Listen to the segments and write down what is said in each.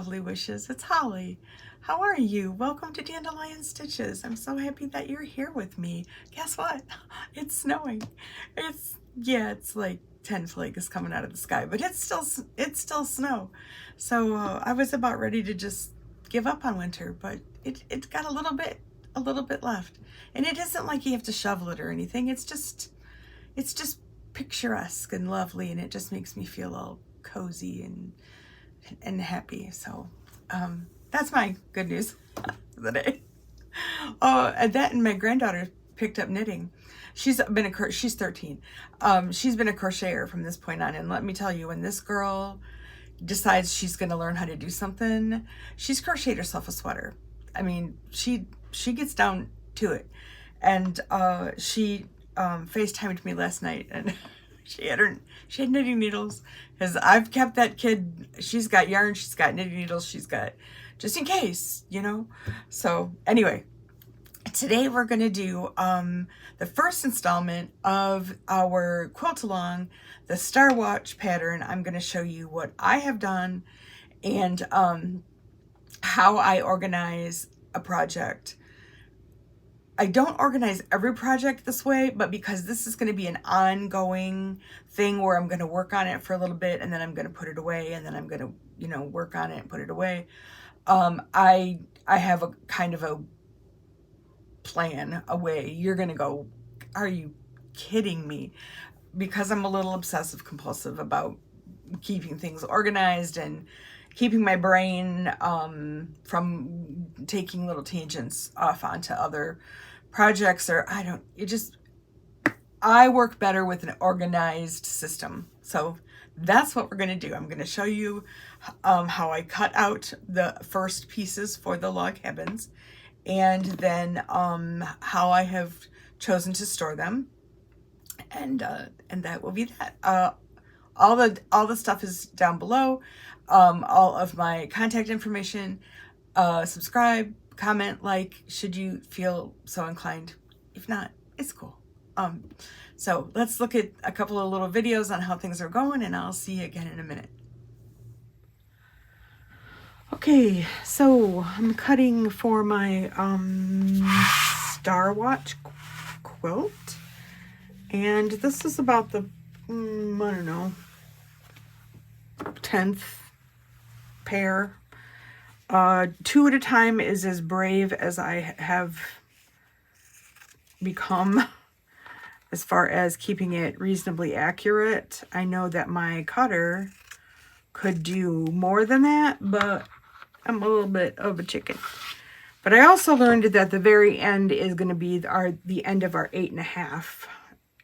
lovely wishes. It's Holly. How are you? Welcome to Dandelion Stitches. I'm so happy that you're here with me. Guess what? It's snowing. It's like 10 flakes coming out of the sky, but it's still snow. So I was about ready to just give up on winter, but it's got a little bit left. And it isn't like you have to shovel it or anything. It's just picturesque and lovely, and it just makes me feel all cozy and happy. So that's my good news for the day. Oh, and that, and my granddaughter picked up knitting. She's 13. She's been a crocheter from this point on, and let me tell you, when this girl decides she's going to learn how to do something, she's crocheted herself a sweater. I mean, she gets down to it. And she FaceTimed me last night, and she had knitting needles, because I've kept that kid. She's got yarn, she's got knitting needles, she's got, just in case, you know. So anyway, today we're going to do the first installment of our quilt-along, the Star Watch pattern. I'm going to show you what I have done and how I organize a project. I don't organize every project this way, but because this is going to be an ongoing thing where I'm going to work on it for a little bit, and then I'm going to put it away, and then I'm going to, you know, work on it and put it away. I have a kind of a plan, a way. You're going to go, are you kidding me? Because I'm a little obsessive compulsive about keeping things organized and keeping my brain from taking little tangents off onto other projects, or I work better with an organized system. So that's what we're going to do. I'm going to show you how I cut out the first pieces for the log cabins, and then how I have chosen to store them, and that will be that. All the stuff is down below. All of my contact information. Subscribe, comment, like, should you feel so inclined. If not, it's cool. So let's look at a couple of little videos on how things are going, and I'll see you again in a minute. Okay, so I'm cutting for my Star Watch quilt, and this is about the I don't know, 10th pair. 2 at a time is as brave as I have become as far as keeping it reasonably accurate. I know that my cutter could do more than that, but I'm a little bit of a chicken. But I also learned that the very end is going to be the end of our 8.5,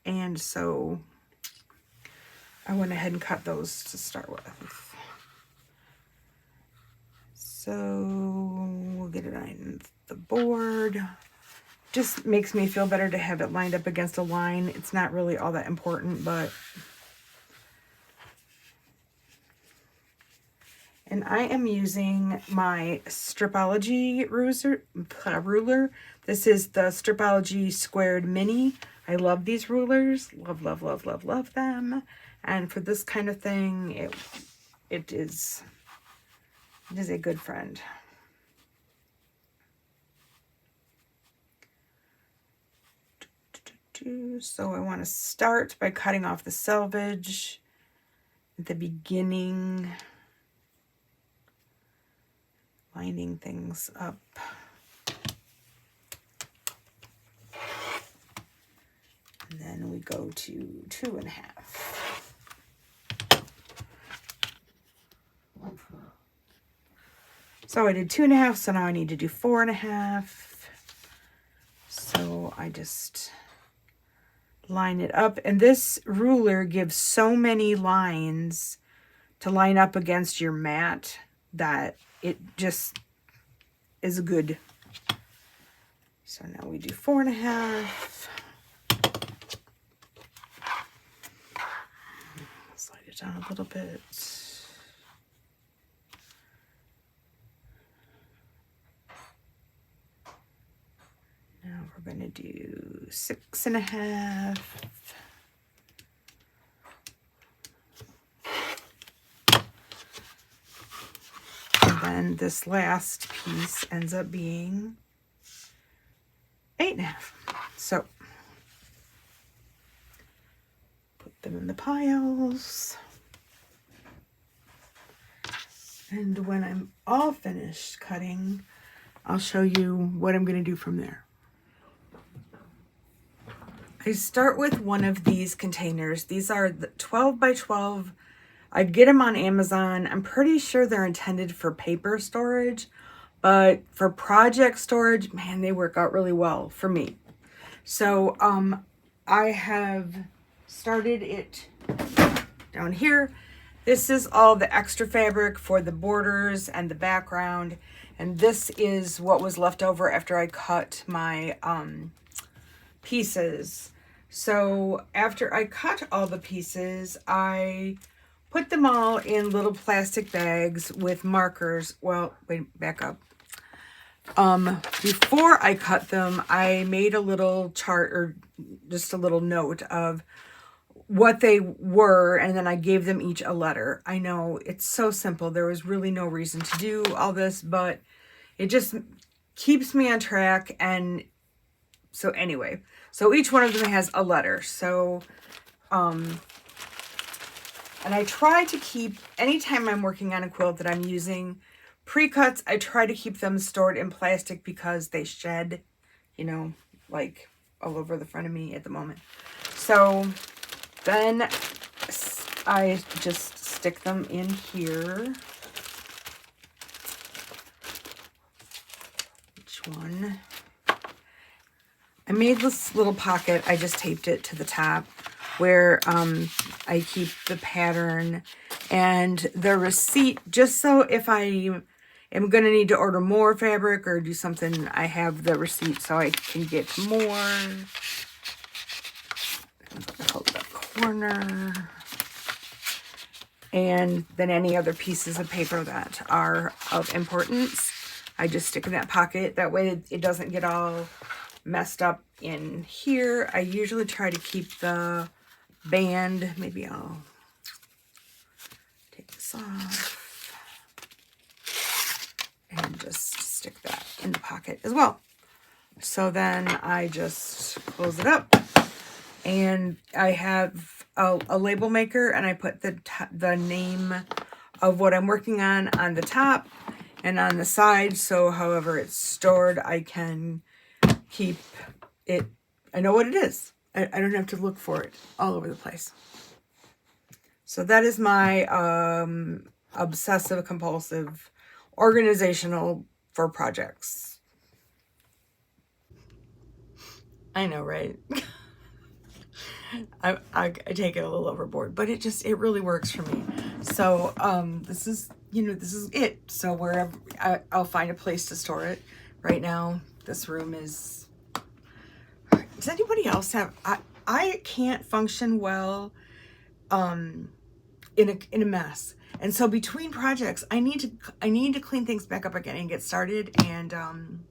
and so I went ahead and cut those to start with. So we'll get it on the board. Just makes me feel better to have it lined up against a line. It's not really all that important, but... And I am using my Stripology ruler. This is the Stripology Squared Mini. I love these rulers. Love, love, love, love, love them. And for this kind of thing, it is a good friend. So I want to start by cutting off the selvage at the beginning, lining things up. And then we go to 2.5. So I did 2.5, so now I need to do 4.5. So I just line it up, and this ruler gives so many lines to line up against your mat that it just is good. So now we do 4.5. Slide it down a little bit. Now we're going to do 6.5. And then this last piece ends up being 8.5. So put them in the piles. And when I'm all finished cutting, I'll show you what I'm going to do from there. I start with one of these containers. These are the 12 by 12. I get them on Amazon. I'm pretty sure they're intended for paper storage, but for project storage, man, they work out really well for me. So I have started it down here. This is all the extra fabric for the borders and the background, and this is what was left over after I cut my pieces. So after I cut all the pieces, I put them all in little plastic bags with markers. Well, wait, back up. Before I cut them, I made a little chart or just a little note of what they were, and then I gave them each a letter. I know it's so simple. There was really no reason to do all this, but it just keeps me on track. And so anyway, so each one of them has a letter. So, and I try to keep, anytime I'm working on a quilt that I'm using pre-cuts, I try to keep them stored in plastic because they shed, you know, like all over the front of me at the moment. So then I just stick them in here. Which one? I made this little pocket. I just taped it to the top where I keep the pattern and the receipt, just so if I am going to need to order more fabric or do something, I have the receipt so I can get more. Hold that corner. And then any other pieces of paper that are of importance, I just stick in that pocket. That way it doesn't get all messed up in here. I usually try to keep the band. Maybe I'll take this off and just stick that in the pocket as well. So then I just close it up, and I have a label maker, and I put the name of what I'm working on the top and on the side, so however it's stored, I can keep it. I know what it is. I don't have to look for it all over the place. So that is my obsessive compulsive organizational for projects. I know, right? I take it a little overboard, but it really works for me. So this is it. So wherever I'll find a place to store it. Right now, this room is. Does anybody else have? I can't function well in a mess, and so between projects, I need to clean things back up again and get started. And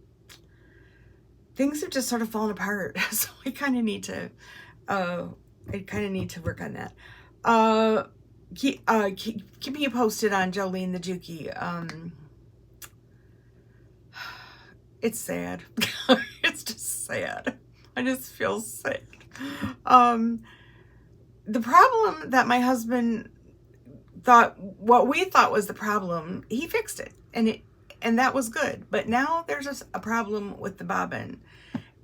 things have just sort of fallen apart, so I kind of need to. Work on that. Keeping you posted on Jolene the Juki. It's sad. It's just sad. I just feel sad. The problem that my husband thought, what we thought was the problem, he fixed it, and that was good. But now there's just a problem with the bobbin.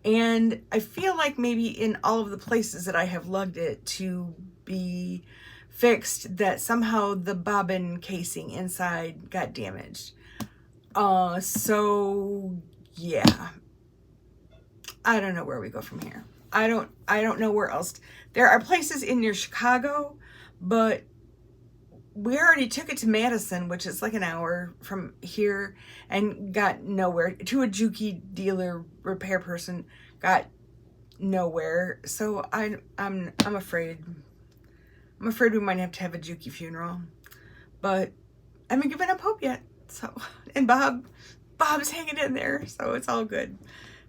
And I feel like maybe in all of the places that I have lugged it to be fixed, that somehow the bobbin casing inside got damaged. So yeah, I don't know where we go from here. I don't know where else. There are places in near Chicago, but we already took it to Madison, which is like an hour from here, and got nowhere. To a Juki dealer repair person, got nowhere. So I'm afraid. I'm afraid we might have to have a Juki funeral, but I haven't given up hope yet. So, and Bob's hanging in there, so it's all good.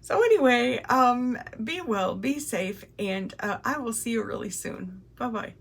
So anyway, be well, be safe, and I will see you really soon. Bye-bye.